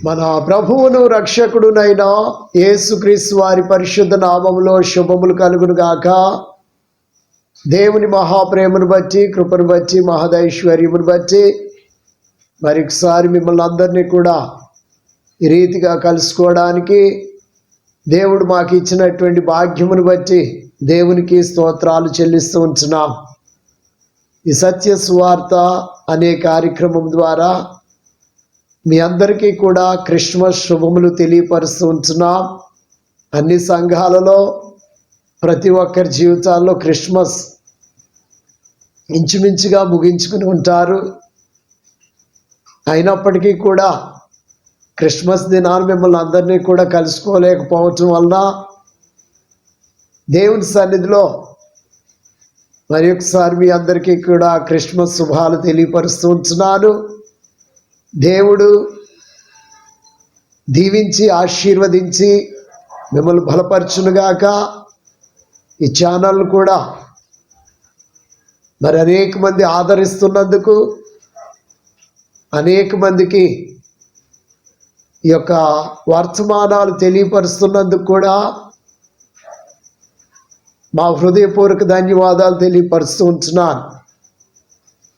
మన ప్రభువును రక్షకుడునైన యేసుక్రీస్తు వారి పరిశుద్ధ నామములో శుభములు కలుగును గాక. దేవుని మహాప్రేమను బట్టి, కృపను బట్టి, మహదైశ్వర్యమును బట్టి మరొకసారి మిమ్మల్ని అందరినీ కూడా ఈ రీతిగా కలుసుకోవడానికి దేవుడు మాకు ఇచ్చినటువంటి భాగ్యమును బట్టి దేవునికి స్తోత్రాలు చెల్లిస్తూ ఉంటున్నాం. ఈ సత్య సువార్త అనే కార్యక్రమం ద్వారా మీ అందరికీ కూడా క్రిస్మస్ శుభములు తెలియపరుస్తూ ఉంటున్నాం. అన్ని సంఘాలలో ప్రతి ఒక్కరి జీవితాల్లో క్రిస్మస్ ఇంచుమించుగా ముగించుకుని ఉంటారు. అయినప్పటికీ కూడా క్రిస్మస్ దినాన్ని మిమ్మల్ని అందరినీ కూడా కలుసుకోలేకపోవటం వలన దేవుని సన్నిధిలో మరి ఒకసారి మీ అందరికీ కూడా క్రిస్మస్ శుభాలు తెలియపరుస్తూ ఉంటున్నాను. దేవుడు దీవించి ఆశీర్వదించి మిమ్మల్ని బలపరచునుగాక. ఈ ఛానల్ కూడా మరి అనేక మంది ఆదరిస్తున్నందుకు, అనేక మందికి ఈ యొక్క వర్తమానాలు తెలియపరుస్తున్నందుకు కూడా మా హృదయపూర్వక ధన్యవాదాలు తెలియపరుస్తూ ఉంటున్నాను.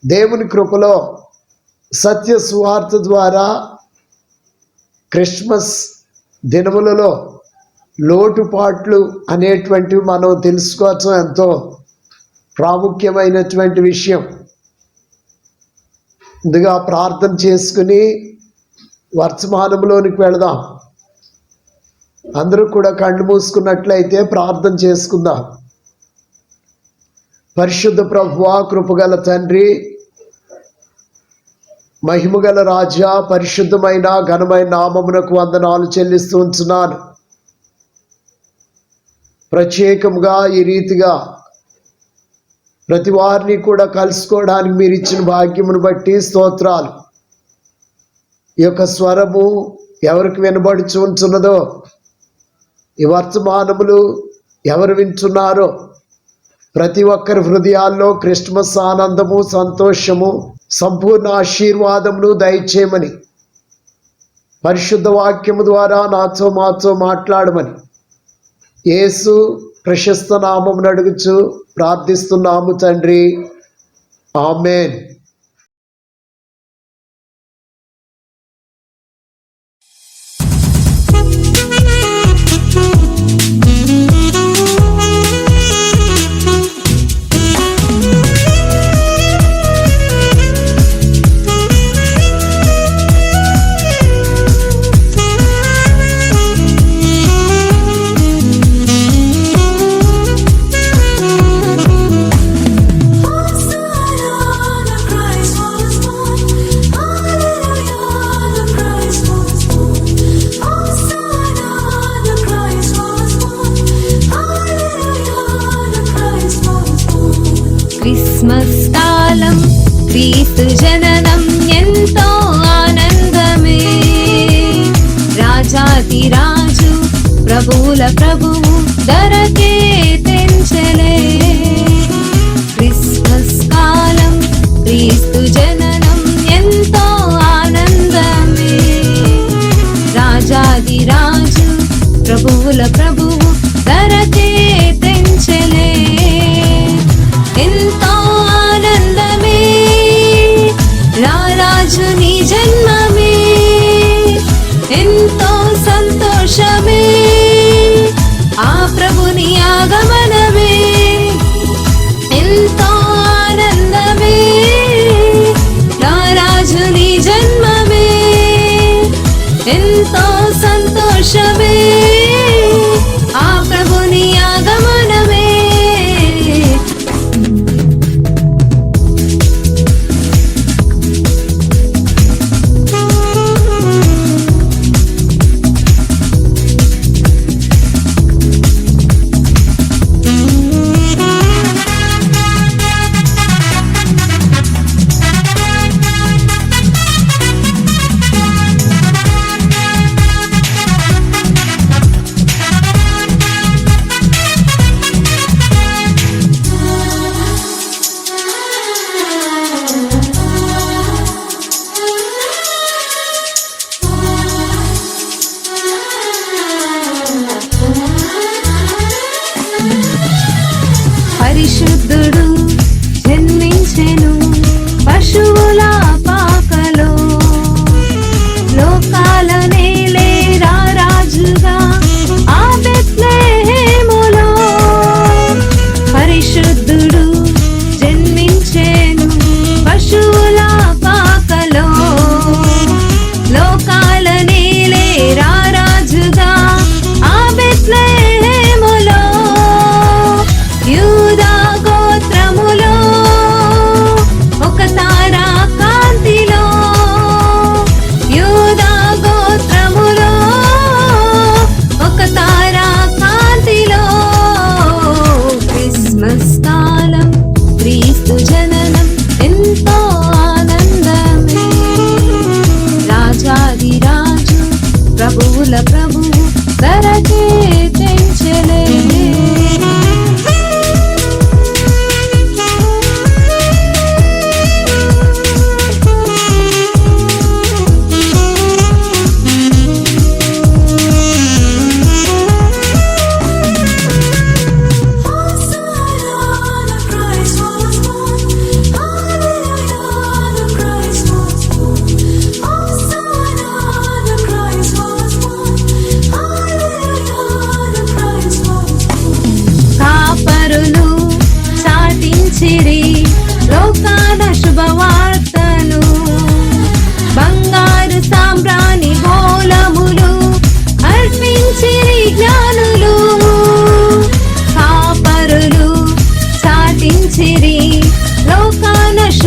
దేవుని కృపలో సత్య సువార్త ద్వారా క్రిస్మస్ దినములలో లోటుపాట్లు అనేటువంటివి మనం తెలుసుకోవటం ఎంతో ప్రాముఖ్యమైనటువంటి విషయం. ముందుగా ప్రార్థన చేసుకుని వర్తమానంలోనికి వెళదాం. అందరూ కూడా కళ్ళు మూసుకున్నట్లయితే ప్రార్థన చేసుకుందాం. పరిశుద్ధ ప్రభువా, కృపగల తండ్రి, మహిమగల రాజా, పరిశుద్ధమైన ఘనమైన నామమునకు వందనాలు చెల్లిస్తూ ఉంటున్నాను. ప్రత్యేకంగా ఈ రీతిగా ప్రతి వారిని కూడా కలుసుకోవడానికి మీరు ఇచ్చిన భాగ్యమును బట్టి స్తోత్రాలు. ఈ యొక్క స్వరము ఎవరికి వినబడుచు ఉంటున్నదో, ఈ వర్తమానములు ఎవరు వింటున్నారో ప్రతి ఒక్కరి హృదయాల్లో క్రిస్మస్ ఆనందము, సంతోషము, సంపూర్ణ ఆశీర్వాదమును దయచేయమని పరిశుద్ధ వాక్యము ద్వారా మాతో మాట్లాడమని యేసు ప్రశస్త నామమును అడుగుచు ప్రార్థిస్తున్నాము తండ్రి, ఆమేన్. క్రిస్మస్ కాలం క్రీస్తు జననం ఎంతో ఆనందమే. రాజాతి రాజు ప్రభువుల ప్రభువు ధరకే తెంచలే. క్రిస్మస్ కాలం క్రీస్తు జననం ఎంతో ఆనందమే. రాజాది రాజు ప్రభువుల ప్రభువు ధరకే తెంచలే. ఎంతో ఆనందమే రారాజు నీ జన్మమే. ఎంతో సంతోషమే ఆ ప్రభుని ఆగమనమే. ఎంతో ఆనందమే రారాజు నీ జన్మమే. ఎంతో సంతోషమే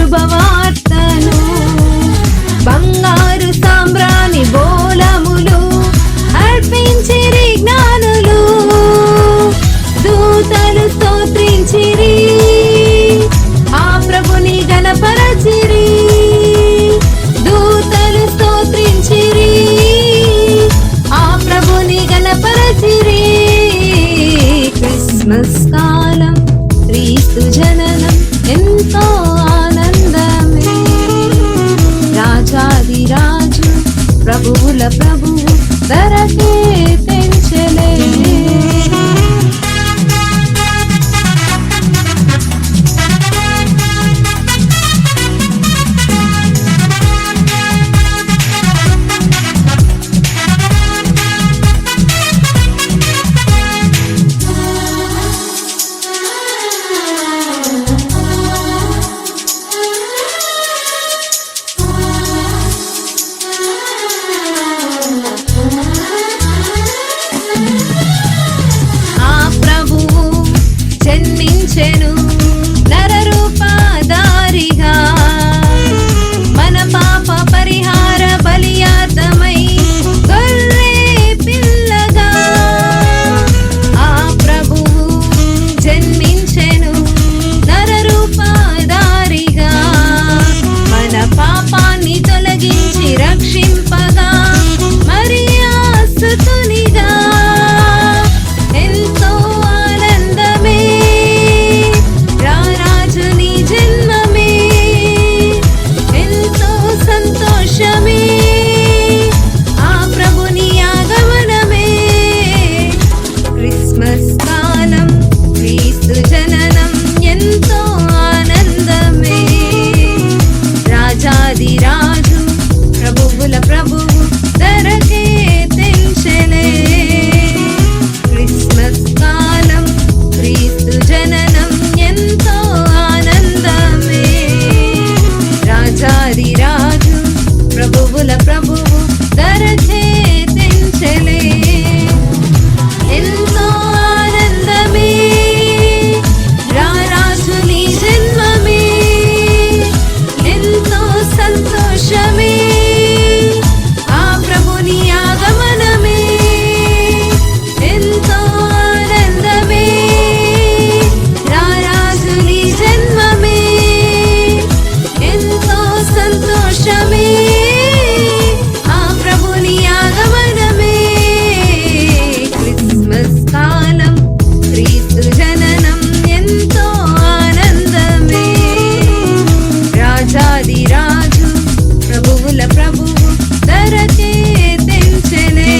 శుభవార్తను. బంగారు సాంబ్రాణి బోళములు అర్పించిరి జ్ఞానులు, దూతలు స్తోత్రించిరి, ఆ ప్రభుని గణపరచిరి. దూతలు స్తోత్రించిరి, ఆ ప్రభుని గణపరచిరి. క్రిస్మస్ కాలం క్రీస్తు జననం ఎంతో ఆనందమే. రాజాది రాజు ప్రభువుల ప్రభువు ధరకే తెంచెలే. ఆ ప్రభువు జన్మించెను నరరూపధారిగా, మన పాప పరిహార బలియార్థమై గొర్రె పిల్లగా. ఆ ప్రభువు జన్మించెను నరరూపధారిగా, మన పాపాన్ని తొలగించి రక్షింపగా, మరియా సుతునిగా. ఎంతో ఆనందమే రారాజుని జన్మమే, ఎంతో సంతోషమే ఆ ప్రభుని ఆగమనమే. క్రిస్మస్ కాలం క్రీస్తు జననం ఎంతో ఆనందమే. రాజాది రాజు ప్రభువుల ప్రభువు ధరకే తెంచెలే. క్రిస్మస్ కాలం క్రీస్తు జననం ఎంతో ఆనందమే. రాజాది రాజు ప్రభువుల ప్రభువు ధరకే తెంచెలే. ఎంతో ఆనందమే రారాజుని జన్మమే, ఎంతో సంతోషమే ఆ ప్రభుని ఆగమనమే. ఎంతో ఆనందమే రారాజుని జన్మమే, ఎంతో సంతోషమే ఆ ప్రభుని ఆగమనమే. క్రిస్మస్ కాలం క్రీస్తు జననం ఎంతో ఆనందమే. రాజాది రాజు ప్రభువుల ప్రభువు ధరకే తెంచెలే.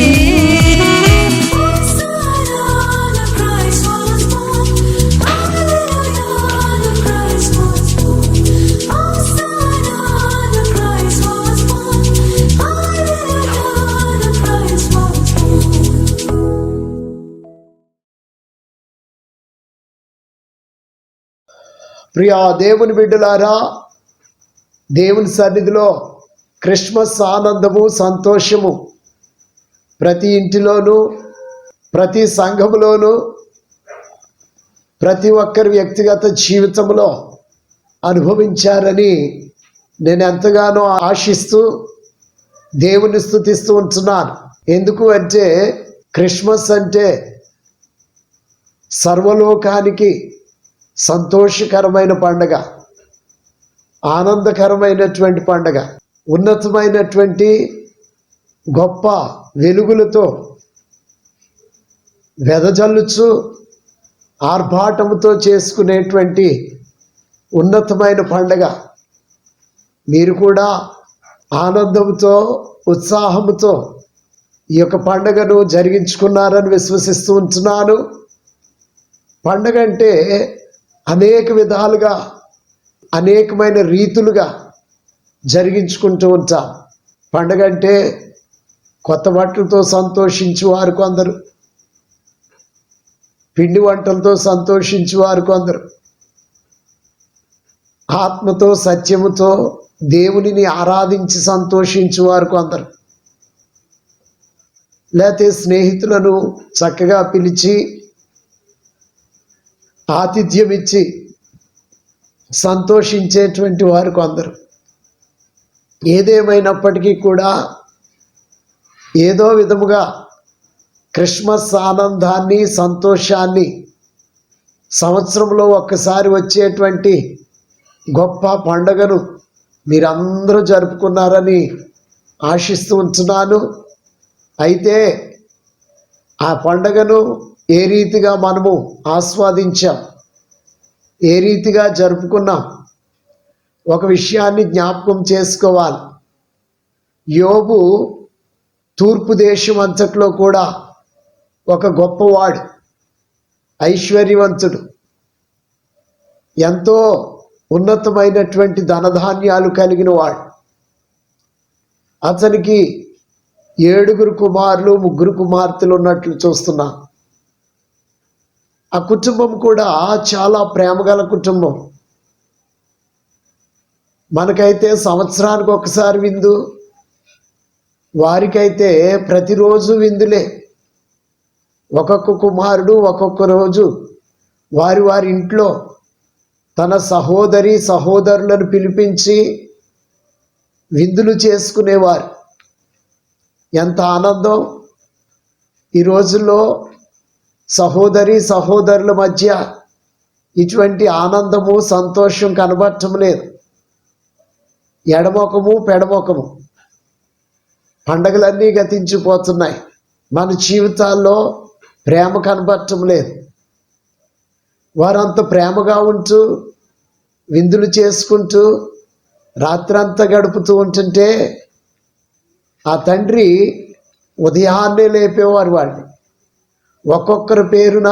ప్రియా దేవుని బిడ్డలారా, దేవుని సన్నిధిలో క్రిస్మస్ ఆనందము సంతోషము ప్రతి ఇంటిలోనూ ప్రతి సంఘములోనూ ప్రతి ఒక్కరి వ్యక్తిగత జీవితంలో అనుభవించారని నేను ఎంతగానో ఆశిస్తూ దేవుని స్తుతిస్తూ ఉంటున్నాను. ఎందుకు అంటే క్రిస్మస్ అంటే సర్వలోకానికి సంతోషకరమైన పండగ, ఆనందకరమైనటువంటి పండగ, ఉన్నతమైనటువంటి గొప్ప వెలుగులతో వెదజల్లుచు ఆర్భాటముతో చేసుకునేటువంటి ఉన్నతమైన పండగ. మీరు కూడా ఆనందంతో ఉత్సాహంతో ఈ యొక్క పండగను జరిగించుకున్నారని విశ్వసిస్తూ ఉంటున్నాను. పండగ అంటే అనేక విధాలుగా అనేకమైన రీతులుగా జరిగించుకుంటూ ఉంటాం. పండగ అంటే కొత్త బట్టలతో సంతోషించేవారు కొందరు, పిండి వంటలతో సంతోషించేవారు కొందరు, ఆత్మతో సత్యముతో దేవునిని ఆరాధించి సంతోషించేవారు కొందరు, లేకపోతే స్నేహితులను చక్కగా పిలిచి ఆతిథ్యం ఇచ్చి సంతోషించేటువంటి వారు కొందరు. ఏదేమైనప్పటికీ కూడా ఏదో విధముగా క్రిస్మస్ ఆనందాన్ని, సంతోషాన్ని, సంవత్సరంలో ఒక్కసారి వచ్చేటువంటి గొప్ప పండుగను మీరందరూ జరుపుకున్నారని ఆశిస్తూ ఉంటున్నాను. అయితే ఆ పండుగను ఏ రీతిగా మనము ఆస్వాదించాం, ఏ రీతిగా జరుపుకున్నాం, ఒక విషయాన్ని జ్ఞాపకం చేసుకోవాలి. యోబు తూర్పు దేశం అంతట్లో కూడా ఒక గొప్పవాడు, ఐశ్వర్యవంతుడు, ఎంతో ఉన్నతమైనటువంటి ధనధాన్యాలు కలిగిన వాడు. అతనికి 7 కుమారులు 3 కుమార్తెలు ఉన్నట్లు చూస్తున్నాం. ఆ కుటుంబం కూడా చాలా ప్రేమగల కుటుంబం. మనకైతే సంవత్సరానికి ఒకసారి విందు, వారికైతే ప్రతిరోజు విందులే. ఒక్కొక్క కుమారుడు ఒక్కొక్క రోజు వారి వారి ఇంట్లో తన సహోదరులను పిలిపించి విందులు చేసుకునేవారు. ఎంత ఆనందం! ఈ రోజుల్లో సహోదరుల మధ్య ఇటువంటి ఆనందము, సంతోషం కనబడటం లేదు. ఎడమొఖము పెడమొఖము, పండగలన్నీ గతించిపోతున్నాయి. మన జీవితాల్లో ప్రేమ కనబడటం లేదు. వారంత ప్రేమగా ఉంటూ విందులు చేసుకుంటూ రాత్రంతా గడుపుతూ ఉంటుంటే ఆ తండ్రి ఉదయాన్నే లేపేవారు వాళ్ళని. ఒక్కొక్కరి పేరున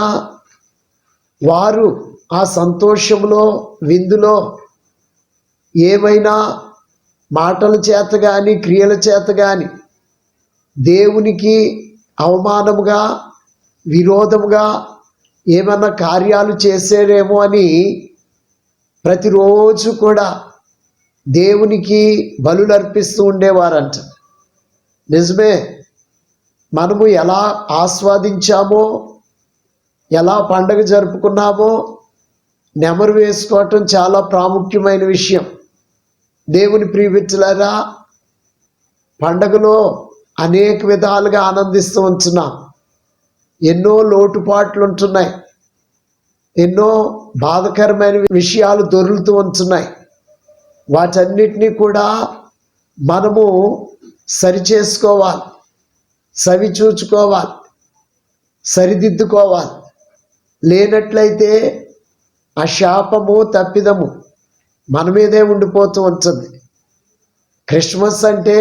వారు ఆ సంతోషంలో, విందులో ఏమైనా మాటల చేత కానీ, క్రియల చేత కానీ దేవునికి అవమానముగా, విరోధముగా ఏమన్నా కార్యాలు చేసేదేమో అని ప్రతిరోజు కూడా దేవునికి బలులు అర్పిస్తూ ఉండేవారంట. నిజమే, మనము ఎలా ఆస్వాదించామో, ఎలా పండగ జరుపుకున్నామో నెమరు వేసుకోవటం చాలా ప్రాముఖ్యమైన విషయం. దేవుని ప్రియబిడ్డలారా, పండగలో అనేక విధాలుగా ఆనందిస్తూ ఉంటున్నాం. ఎన్నో లోటుపాట్లు ఉంటున్నాయి, ఎన్నో బాధకరమైన విషయాలు దొరుకుతూ ఉంటున్నాయి. వాటన్నిటినీ కూడా మనము సరిచేసుకోవాలి, సవిచూచుకోవాలి, సరిదిద్దుకోవాలి. లేనట్లయితే ఆ శాపము, తప్పిదము మన మీదే ఉండిపోతూ ఉంటుంది. క్రిస్మస్ అంటే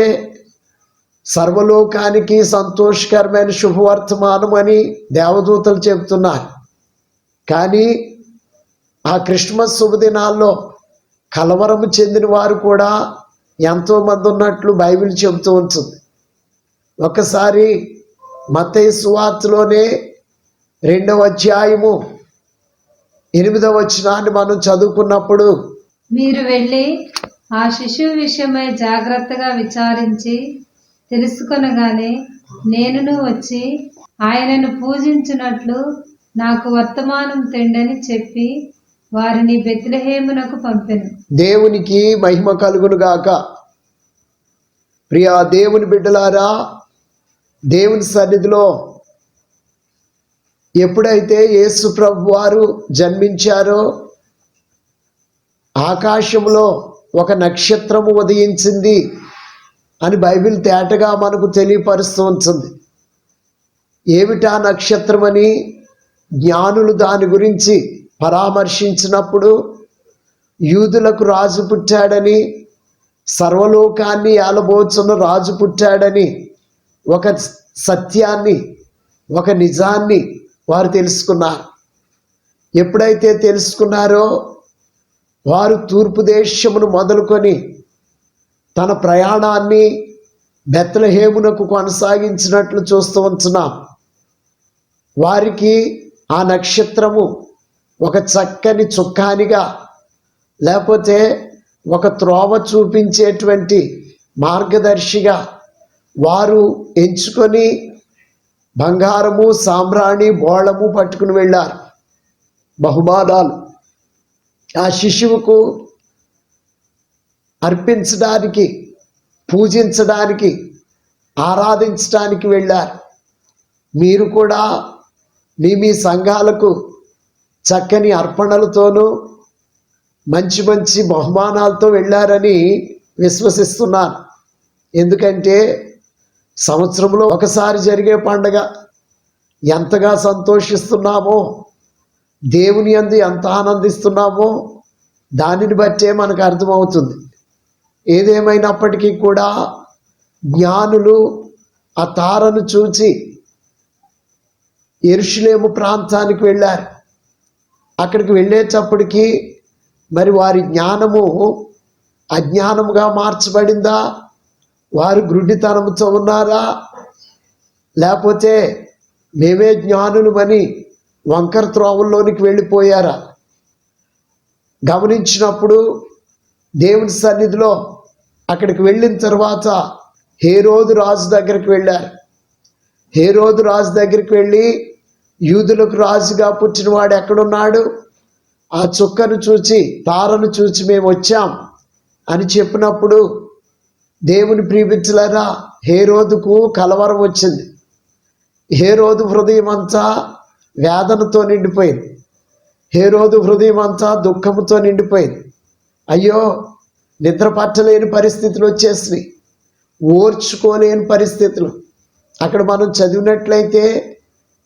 సర్వలోకానికి సంతోషకరమైన శుభవర్తమానం అని దేవదూతలు చెబుతున్నారు. కానీ ఆ క్రిస్మస్ శుభదినాల్లో కలవరము చెందిన వారు కూడా ఎంతోమంది ఉన్నట్లు బైబిల్ చెబుతూ ఉంటుంది. ఒకసారి మత్తయి సువార్తలోనే 2వ అధ్యాయము 8వ వచనాన్ని మనం చదువుకున్నప్పుడు, మీరు వెళ్ళి ఆ శిశువు విషయమై జాగ్రత్తగా విచారించి తెలుసుకొనగానే నేనును వచ్చి ఆయనను పూజించినట్లు నాకు వర్తమానం తెండని చెప్పి వారిని బెత్లెహేమునకు పంపెను. దేవునికి మహిమ కలుగును గాక. ప్రియా దేవుని బిడ్డలారా, దేవుని సన్నిధిలో ఎప్పుడైతే యేసు ప్రభు వారు జన్మించారో ఆకాశంలో ఒక నక్షత్రము ఉదయించింది అని బైబిల్ తేటగా మనకు తెలియపరుస్తూ ఉంటుంది. ఏమిటా నక్షత్రం అని జ్ఞానులు దాని గురించి పరామర్శించినప్పుడు, యూదులకు రాజు పుట్టాడని, సర్వలోకాన్ని ఏలబోచున్న రాజు పుట్టాడని ఒక సత్యాన్ని, ఒక నిజాన్ని వారు తెలుసుకున్నారు. ఎప్పుడైతే తెలుసుకున్నారో వారు తూర్పు దేశమును మొదలుకొని తన ప్రయాణాన్ని బెత్లెహేమునకు కొనసాగించినట్లు చూస్తూ ఉంటున్నాం. వారికి ఆ నక్షత్రము ఒక చక్కని చుక్కానిగా, లేకపోతే ఒక త్రోవ చూపించేటువంటి మార్గదర్శిగా వారు ఎంచుకొని బంగారము, సాంబ్రాణి, బోళము పట్టుకుని వెళ్ళారు. బహుమానాలు ఆ శిశువుకు అర్పించడానికి, పూజించడానికి, ఆరాధించడానికి వెళ్ళారు. మీరు కూడా మీ సంఘాలకు చక్కని అర్పణలతోనూ మంచి మంచి బహుమానాలతో వెళ్ళారని విశ్వసిస్తున్నాను. ఎందుకంటే సంవత్సరంలో ఒకసారి జరిగే పండగ ఎంతగా సంతోషిస్తున్నామో, దేవుని యందు ఎంత ఆనందిస్తున్నామో దానిని బట్టే మనకు అర్థమవుతుంది. ఏదేమైనప్పటికీ కూడా జ్ఞానులు ఆ తారను చూచి యెరూషలేము ప్రాంతానికి వెళ్ళారు. అక్కడికి వెళ్ళేటప్పటికి మరి వారి జ్ఞానము అజ్ఞానముగా మార్చబడిందా, వారు గ్రుడ్డితనముతో ఉన్నారా, లేకపోతే మేమే జ్ఞానులమని వంకర త్రోవల్లోనికి వెళ్ళిపోయారా? గమనించినప్పుడు దేవుని సన్నిధిలో అక్కడికి వెళ్ళిన తర్వాత హేరోదు రాజు దగ్గరికి వెళ్ళారు. హేరోదు రాజు దగ్గరికి వెళ్ళి, యూదులకు రాజుగా పుట్టినవాడు ఎక్కడున్నాడు, ఆ చుక్కను చూచి, తారను చూచి మేము వచ్చాం అని చెప్పినప్పుడు దేవుని ప్రియబిడ్డలారా, హేరోదుకు కలవరం వచ్చింది. హేరోదు హృదయం అంతా వేదనతో నిండిపోయింది. హేరోదు హృదయం అంతా దుఃఖంతో నిండిపోయింది. అయ్యో, నిద్ర పట్టలేని పరిస్థితులు వచ్చేసినాయి, ఓర్చుకోలేని పరిస్థితులు. అక్కడ మనం చదివినట్లయితే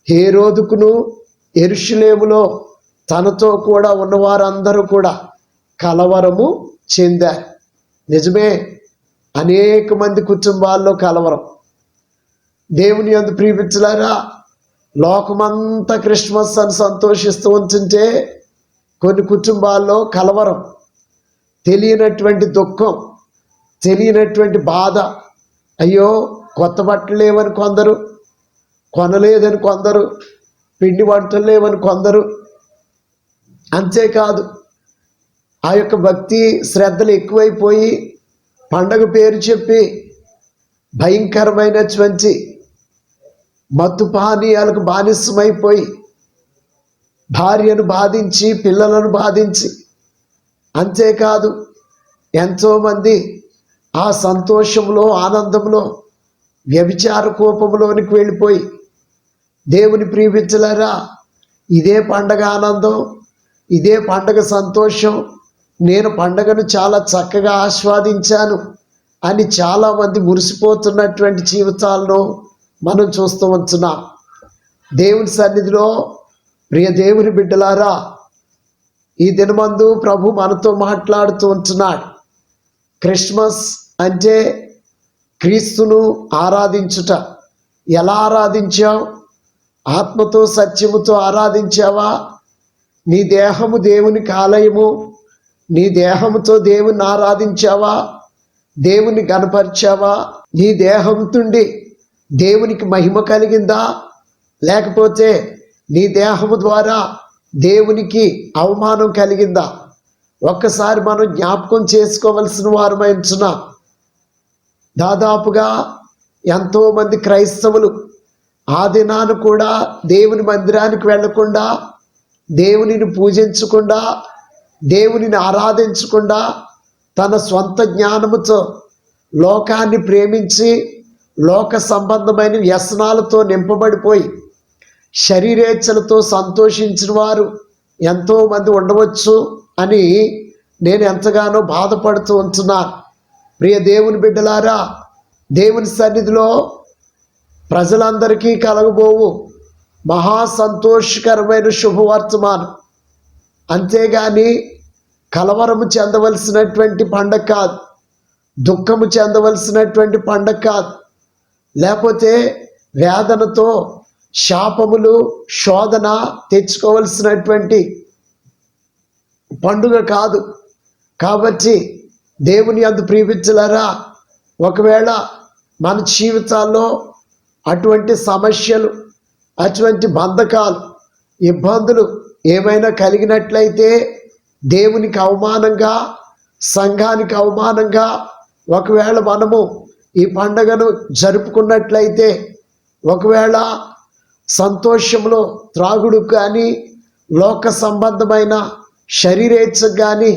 హేరోదుకును యెరూషలేములో తనతో కూడా ఉన్నవారందరూ కూడా కలవరము చెందారు. నిజమే, అనేక మంది కుటుంబాల్లో కలవరం. దేవుని యందు ప్రియబిడ్డలారా, లోకమంతా క్రిస్మస్ అని సంతోషిస్తూ ఉంటుంటే కొన్ని కుటుంబాల్లో కలవరం, తెలియనటువంటి దుఃఖం, తెలియనటువంటి బాధ. అయ్యో, కొత్త బట్టలు లేవని కొందరు, కొనలేదని కొందరు, పిండి వంటలు లేవని కొందరు. అంతేకాదు, ఆ యొక్క భక్తి శ్రద్ధలు ఎక్కువైపోయి పండగ పేరు చెప్పి భయంకరమైనటువంటి మత్తు పానీయాలకు బానిసమైపోయి భార్యను బాధించి, పిల్లలను బాధించి, అంతేకాదు ఎంతోమంది ఆ సంతోషంలో, ఆనందంలో వ్యభిచార కోపంలోనికి వెళ్ళిపోయి, దేవుని ప్రియబిడ్డలారా, ఇదే పండగ ఆనందం, ఇదే పండగ సంతోషం, నేను పండగను చాలా చక్కగా ఆస్వాదించాను అని చాలామంది మురిసిపోతున్నటువంటి జీవితాలను మనం చూస్తూ ఉంటున్నాం. దేవుని సన్నిధిలో ప్రియ దేవుని బిడ్డలారా, ఈ దినమందు ప్రభు మనతో మాట్లాడుతూ ఉంటున్నాడు. క్రిస్మస్ అంటే క్రీస్తును ఆరాధించుట. ఎలా ఆరాధించావు? ఆత్మతో సత్యముతో ఆరాధించావా? నీ దేహము దేవునికి ఆలయము, నీ దేహముతో దేవుని ఆరాధించావా? దేవుని గణపరిచావా? నీ దేహంతుండి దేవునికి మహిమ కలిగిందా, లేకపోతే నీ దేహము ద్వారా దేవునికి అవమానం కలిగిందా? ఒక్కసారి మనం జ్ఞాపకం చేసుకోవలసిన వారమై ఉంటున్నాం. దాదాపుగా ఎంతోమంది క్రైస్తవులు ఆ దినాన్ని కూడా దేవుని మందిరానికి వెళ్లకుండా, దేవునిని పూజించకుండా, దేవునిని ఆరాధించకుండా తన సొంత జ్ఞానముతో లోకాన్ని ప్రేమించి లోక సంబంధమైన వ్యసనాలతో నింపబడిపోయి శరీరేచ్ఛలతో సంతోషించిన వారు ఎంతోమంది ఉండవచ్చు అని నేను ఎంతగానో బాధపడుతూ ఉంటున్నాను. ప్రియ దేవుని బిడ్డలారా, దేవుని సన్నిధిలో ప్రజలందరికీ కలగబోవు మహా సంతోషకరమైన శుభవర్తమానం. అంతేగాని కలవరము చెందవలసినటువంటి పండగ కాదు, దుఃఖము చెందవలసినటువంటి పండగ కాదు, లేకపోతే వేదనతో శాపములు, శోధన తెచ్చుకోవలసినటువంటి పండుగ కాదు. కాబట్టి దేవుని యందు ప్రియబిడ్డలారా, ఒకవేళ మన జీవితాల్లో అటువంటి సమస్యలు, అటువంటి బంధకాలు, ఇబ్బందులు ఏమైనా కలిగినట్లయితే దేవునికి అవమానంగా, సంఘానికి అవమానంగా ఒకవేళ మనము ఈ పండగను జరుపుకున్నట్లయితే, ఒకవేళ సంతోషంలో త్రాగుడు కానీ, లోక సంబంధమైన శరీరేచ్ఛకు కానీ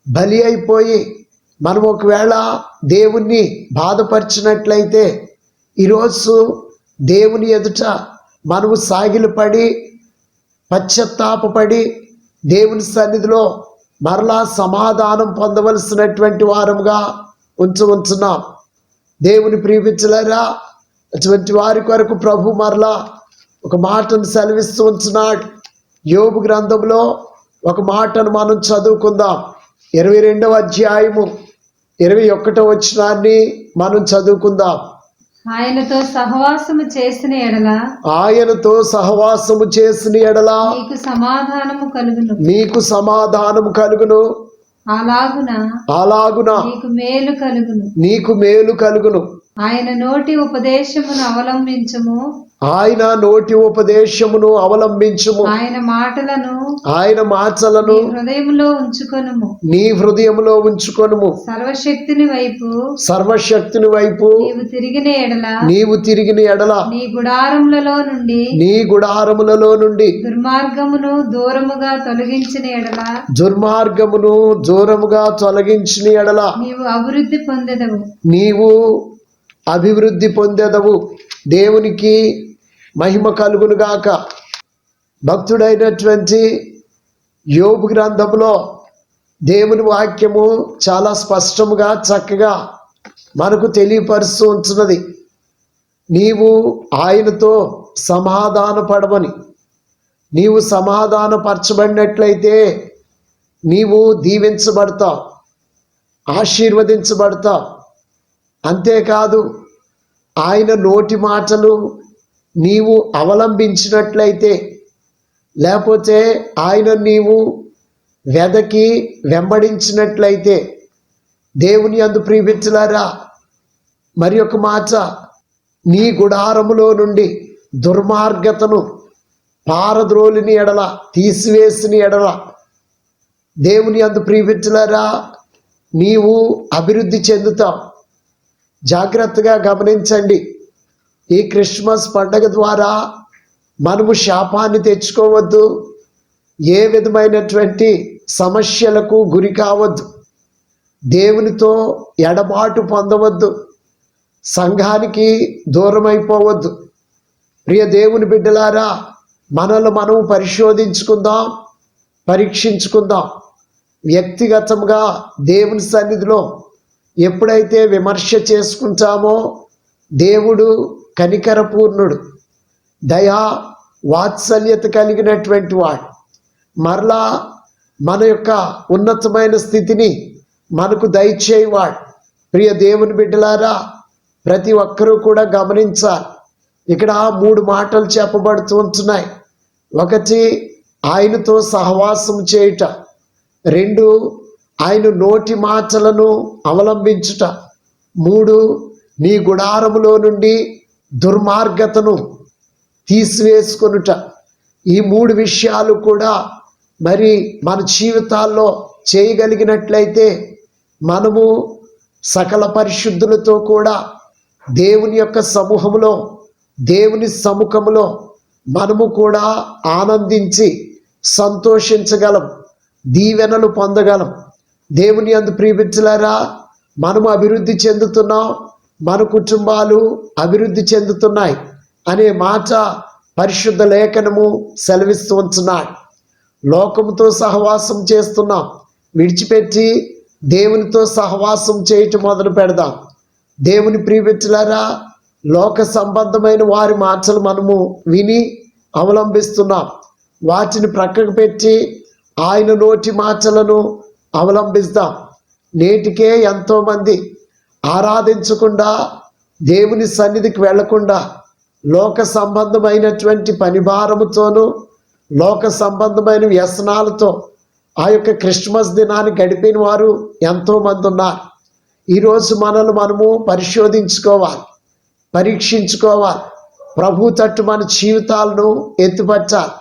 బలి అయిపోయి మనం ఒకవేళ దేవుణ్ణి బాధపరిచినట్లయితే ఈరోజు దేవుని ఎదుట మనము సాగిలపడి పశ్చాత్తాపపడి దేవుని సన్నిధిలో మరలా సమాధానం పొందవలసినటువంటి వారముగా ఉంచున్నాం. దేవుని ప్రియమిత్రులారా, అటువంటి వారి కొరకు ప్రభు మరలా ఒక మాటను సెలవిస్తూ ఉంటున్నాడు. యోబు గ్రంథంలో ఒక మాటను మనం చదువుకుందాం. 22వ అధ్యాయము 21వ వచనాన్ని మనం చదువుకుందాం. ఆయనతో సహవాసము చేసిన ఎడల నీకు సమాధానము కలుగును. నీకు సమాధానము కలుగును. అలాగున నీకు మేలు కలుగును. ఆయన నోటి ఉపదేశమును అవలంబించుము. ఆయన మాటలను నీ హృదయములో ఉంచుకొనుము. సర్వశక్తిని వైపు నీవు తిరిగిన ఎడల నీ గుడారములలో నుండి దుర్మార్గమును దూరముగా తొలగించిన ఎడల నీవు అభివృద్ధి పొందెదవు. దేవునికి మహిమ కలుగును గాక. భక్తుడైనటువంటి యోబు గ్రంథంలో దేవుని వాక్యము చాలా స్పష్టముగా చక్కగా మనకు తెలియపరుస్తూ ఉంటున్నది. నీవు ఆయనతో సమాధాన పడమని. నీవు సమాధానపరచబడినట్లయితే నీవు దీవించబడతావు, ఆశీర్వదించబడతావు. అంతేకాదు ఆయన నోటి మాటలు నీవు అవలంబించినట్లయితే, లేకపోతే ఆయన నీవు వెంబడించినట్లయితే, దేవుని యందు ప్రియమిత్రులారా, మరి ఒక మాట, నీ గుడారములో నుండి దుర్మార్గతను పారద్రోలిని ఎడల, తీసివేసిన ఎడల, దేవుని యందు ప్రియమిత్రులారా, నీవు అభివృద్ధి చెందుతావు. జాగ్రత్తగా గమనించండి. ఈ క్రిస్మస్ పండగ ద్వారా మనము శాపాన్ని తెచ్చుకోవద్దు, ఏ విధమైనటువంటి సమస్యలకు గురి కావద్దు, దేవునితో ఎడబాటు పొందవద్దు, సంఘానికి దూరం అయిపోవద్దు. ప్రియ దేవుని బిడ్డలారా, మనల్ని మనం పరిశోధించుకుందాం, పరీక్షించుకుందాం. వ్యక్తిగతంగా దేవుని సన్నిధిలో ఎప్పుడైతే విమర్శ చేసుకుంటామో, దేవుడు కనికరపూర్ణుడు, దయా వాత్సల్యత కలిగినటువంటి వాడు. మరలా మన యొక్క ఉన్నతమైన స్థితిని మనకు దయచేయవాడు. ప్రియ దేవుని బిడ్డలారా, ప్రతి ఒక్కరూ కూడా గమనించాలి. ఇక్కడ 3 మాటలు చెప్పబడుతూ ఉంటున్నాయి. 1, ఆయనతో సహవాసం చేయుట. 2, ఆయన నోటి మాటలను అవలంబించుట. 3, నీ గుడారములో నుండి దుర్మార్గతను తీసివేసుకొనుట. ఈ 3 విషయాలు కూడా మరి మన జీవితాల్లో చేయగలిగినట్లయితే మనము సకల పరిశుద్ధులతో కూడా దేవుని యొక్క సమూహములో, దేవుని సముఖములో మనము కూడా ఆనందించి సంతోషించగలం, దీవెనలు పొందగలం. దేవుని యందు ప్రియమిత్రులారా, మనము అభివృద్ధి చెందుతున్నాం, మన కుటుంబాలు అభివృద్ధి చెందుతున్నాయి అనే మాట పరిశుద్ధ లేఖనము సెలవిస్తూ ఉంటున్నాడు. లోకముతో సహవాసం చేస్తున్నాం, విడిచిపెట్టి దేవునితో సహవాసం చేయటం మొదలు పెడదాం. దేవుని ప్రియమిత్రులారా, లోక సంబంధమైన వారి మాటలు మనము విని అవలంబిస్తున్నాం. వాటిని ప్రక్కకు పెట్టి ఆయన నోటి మాటలను అవలంబిస్తాం. నేటికే ఎంతోమంది ఆరాధించకుండా, దేవుని సన్నిధికి వెళ్లకుండా, లోక సంబంధమైనటువంటి పనిభారముతోనూ, లోక సంబంధమైన వ్యసనాలతో ఆ యొక్క క్రిస్మస్ దినాన్ని గడిపిన వారు ఎంతోమంది ఉన్నారు. ఈరోజు మనల్ని మనము పరిశోధించుకోవాలి, పరీక్షించుకోవాలి. ప్రభు తట్టు మన జీవితాలను ఎత్తుపట్టాలి.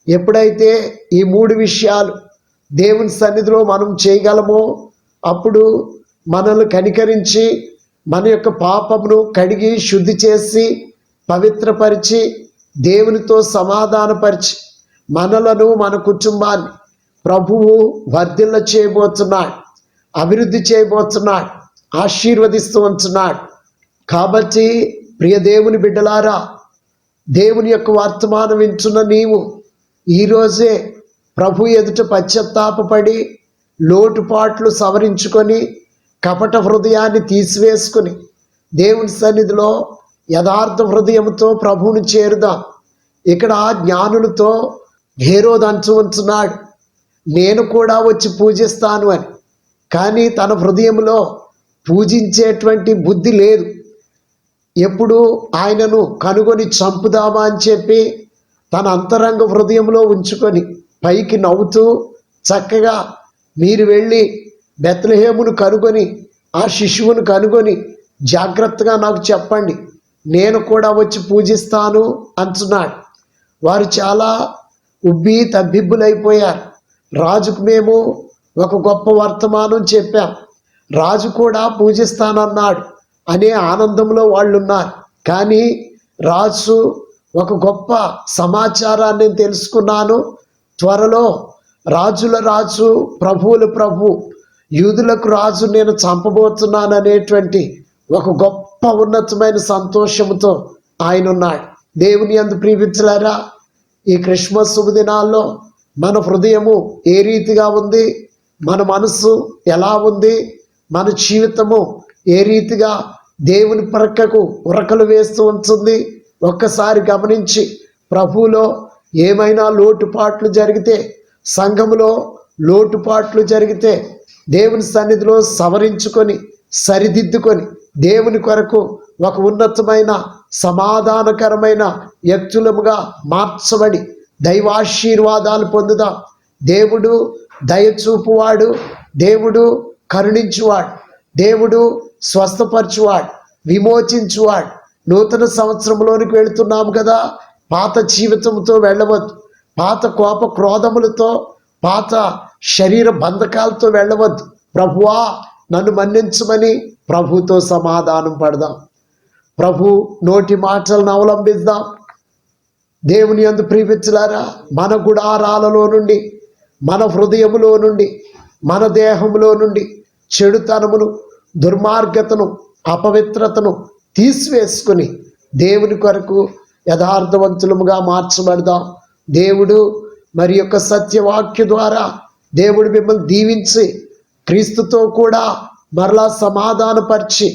ఎప్పుడైతే ఈ 3 విషయాలు దేవుని సన్నిధిలో మనం చేయగలమో, అప్పుడు మనల్ని కనికరించి మన యొక్క పాపమును కడిగి శుద్ధి చేసి పవిత్రపరిచి దేవునితో సమాధానపరిచి మనలను, మన కుటుంబాన్ని ప్రభువు వర్ధిల్ల చేయబోతున్నాడు, అభివృద్ధి చేయబోతున్నాడు, ఆశీర్వదిస్తూ ఉంటున్నాడు. కాబట్టి ప్రియ దేవుని బిడ్డలారా, దేవుని యొక్క వర్తమానం వింటున్న నీవు ఈరోజే ప్రభు ఎదుట పశ్చాత్తాపపడి లోటుపాట్లు సవరించుకొని కపట హృదయాన్ని తీసివేసుకుని దేవుని సన్నిధిలో యథార్థ హృదయంతో ప్రభువుని చేరుదాం. ఇక్కడ జ్ఞానులతో హేరోదు అంటూ ఉంటున్నాడు, నేను కూడా వచ్చి పూజిస్తాను అని. కానీ తన హృదయంలో పూజించేటువంటి బుద్ధి లేదు. ఎప్పుడు ఆయనను కనుగొని చంపుదామా అని చెప్పి తన అంతరంగ హృదయంలో ఉంచుకొని పైకి నవ్వుతూ చక్కగా మీరు వెళ్ళి బెత్లెహేమును కనుగొని ఆ శిశువును కనుగొని జాగ్రత్తగా నాకు చెప్పండి, నేను కూడా వచ్చి పూజిస్తాను అంటున్నాడు. వారు చాలా ఉబ్బి తబ్బిబ్బులైపోయారు. రాజుకు మేము ఒక గొప్ప వర్తమానం చెప్పాం, రాజు కూడా పూజిస్తానన్నాడు అనే ఆనందంలో వాళ్ళు ఉన్నారు. కానీ రాజు ఒక గొప్ప సమాచారాన్ని తెలుసుకున్నాను, త్వరలో రాజుల రాజు ప్రభువుల ప్రభు యూదులకు రాజు నేను చంపబోతున్నాను అనేటువంటి ఒక గొప్ప ఉన్నతమైన సంతోషంతో ఆయన ఉన్నాడు. దేవుని యందు ప్రియమిత్రులారా, ఈ క్రిస్మస్ శుభదినాల్లో మన హృదయము ఏ రీతిగా ఉంది, మన మనసు ఎలా ఉంది, మన జీవితము ఏ రీతిగా దేవుని ప్రక్కకు ఉరకలు వేస్తూ ఉంటుంది ఒక్కసారి గమనించి, ప్రభువులో ఏమైనా లోటుపాట్లు జరిగితే, సంఘములో లోటుపాట్లు జరిగితే దేవుని సన్నిధిలో సవరించుకొని సరిదిద్దుకొని దేవుని కొరకు ఒక ఉన్నతమైన సమాధానకరమైన వ్యక్తులముగా మార్చబడి దైవాశీర్వాదాలు పొందుదాం. దేవుడు దయచూపువాడు, దేవుడు కరుణించువాడు, దేవుడు స్వస్థపరచువాడు, విమోచించువాడు. నూతన సంవత్సరంలోనికి వెళుతున్నాము కదా, పాత జీవితంతో వెళ్ళవద్దు, పాత కోప క్రోధములతో, పాత శరీర బంధకాలతో వెళ్ళవద్దు. ప్రభువా నన్ను మన్నించమని ప్రభుతో సమాధానం పడదాం. ప్రభు నోటి మాటలను అవలంబిద్దాం. దేవుని యందు ప్రియమిత్రులారా, మన గుడారాలలో నుండి, మన హృదయములో నుండి, మన దేహములో నుండి చెడుతనమును, దుర్మార్గతను, అపవిత్రతను తీసివేసుకుని దేవుని కొరకు యథార్థవంతులముగా మార్చబడదాం. దేవుడు మరి యొక్క సత్యవాక్య ద్వారా దేవుడు మిమ్మల్ని దీవించి క్రీస్తుతో కూడా మరలా సమాధానపరిచి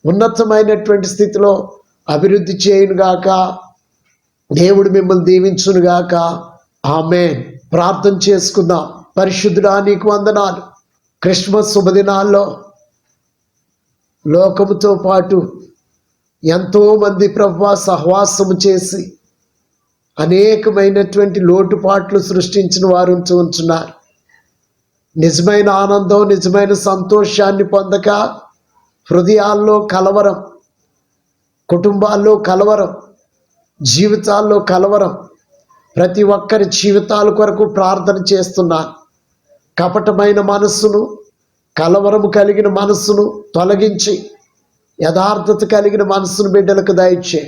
ఉన్నతమైనటువంటి స్థితిలో అభివృద్ధి చేయునుగాక. దేవుడు మిమ్మల్ని దీవించునుగాక. ఆమేన్. ప్రార్థన చేసుకుందాం. పరిశుద్ధుడా, నీకు వందనాలు. క్రిస్మస్ శుభదినాల్లో లోకముతో పాటు ఎంతోమంది ప్రభువా సహవాసము చేసి అనేకమైనటువంటి లోటుపాట్లు సృష్టించిన వారు ఉంచున్నారు. నిజమైన ఆనందం, నిజమైన సంతోషాన్ని పొందక హృదయాల్లో కలవరం, కుటుంబాల్లో కలవరం, జీవితాల్లో కలవరం, ప్రతి ఒక్కరి జీవితాల కొరకు ప్రార్థన చేస్తున్నారు. కపటమైన మనస్సును, కలవరము కలిగిన మనస్సును తొలగించి యథార్థత కలిగిన మనస్సును బిడ్డలకు దయచే.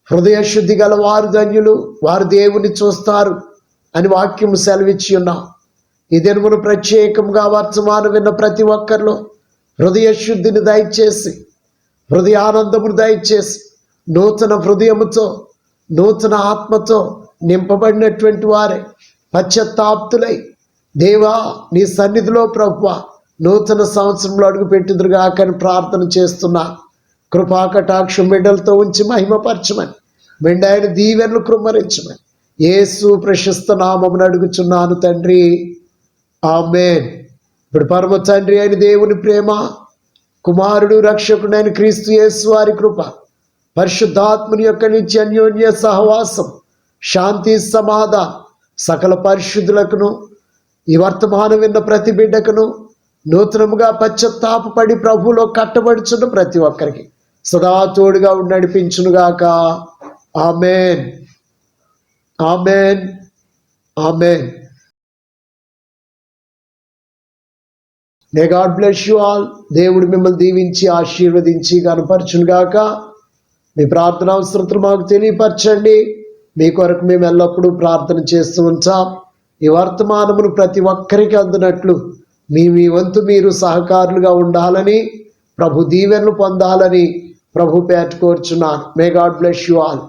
హృదయ శుద్ధి గల వారు ధన్యులు, వారు దేవుని చూస్తారు అని వాక్యము సెలవిచ్చి ఉన్నాం. ఈ దినమును ప్రత్యేకంగా వర్తమానం విన్న ప్రతి ఒక్కరిలో హృదయ శుద్ధిని దయచేసి, హృదయానందమును దయచేసి, నూతన హృదయముతో, నూతన ఆత్మతో నింపబడినటువంటి వారే పశ్చాత్తాప్తులై దేవా నీ సన్నిధిలో ప్రభువా నూతన సంవత్సరంలో అడుగు పెట్టుదురుగాక అని ప్రార్థన చేస్తున్నా. కృపాకటాక్షం బిడ్డలతో ఉంచి మహిమపరచమని, మెండాయన దీవెనలు కృమ్మరించమని యేసు ప్రశస్త నామమును అడుగుచున్నాను తండ్రి. ఆమేన్. ఇప్పుడు పరమ తండ్రి అయిన దేవుని ప్రేమ, కుమారుడు రక్షకుడైన క్రీస్తు యేసు వారి కృప, పరిశుద్ధాత్మని యొక్క నిత్య అన్యోన్య సహవాసం, శాంతి సమాధానం సకల పరిశుద్ధులకును ఈ వర్తమానం విన్న ప్రతి బిడ్డకును నూతనముగా పశ్చాత్తాపపడి ప్రభువులో కట్టబడుచున్న ప్రతి ఒక్కరికి సదా తోడుగా ఉండి నడిపించునుగాక. Amen. Amen. Amen. May God bless you all. దేవుడు మిమ్మల్ని దీవించి ఆశీర్వదించి కనపరచునుగాక. మీ ప్రార్థన అవసరతలు మాకు తెలియపరచండి. మీ కొరకు మేము ఎల్లప్పుడూ ప్రార్థన చేస్తూ ఉంటాం. ఈ వర్తమానమును ప్రతి ఒక్కరికి అందినట్లు మీ వంతు మీరు సహకారులుగా ఉండాలని, ప్రభు దీవెనలు పొందాలని ప్రభు పేట కోరుచున్నాను. మే గాడ్ బ్లెస్ యు ఆల్.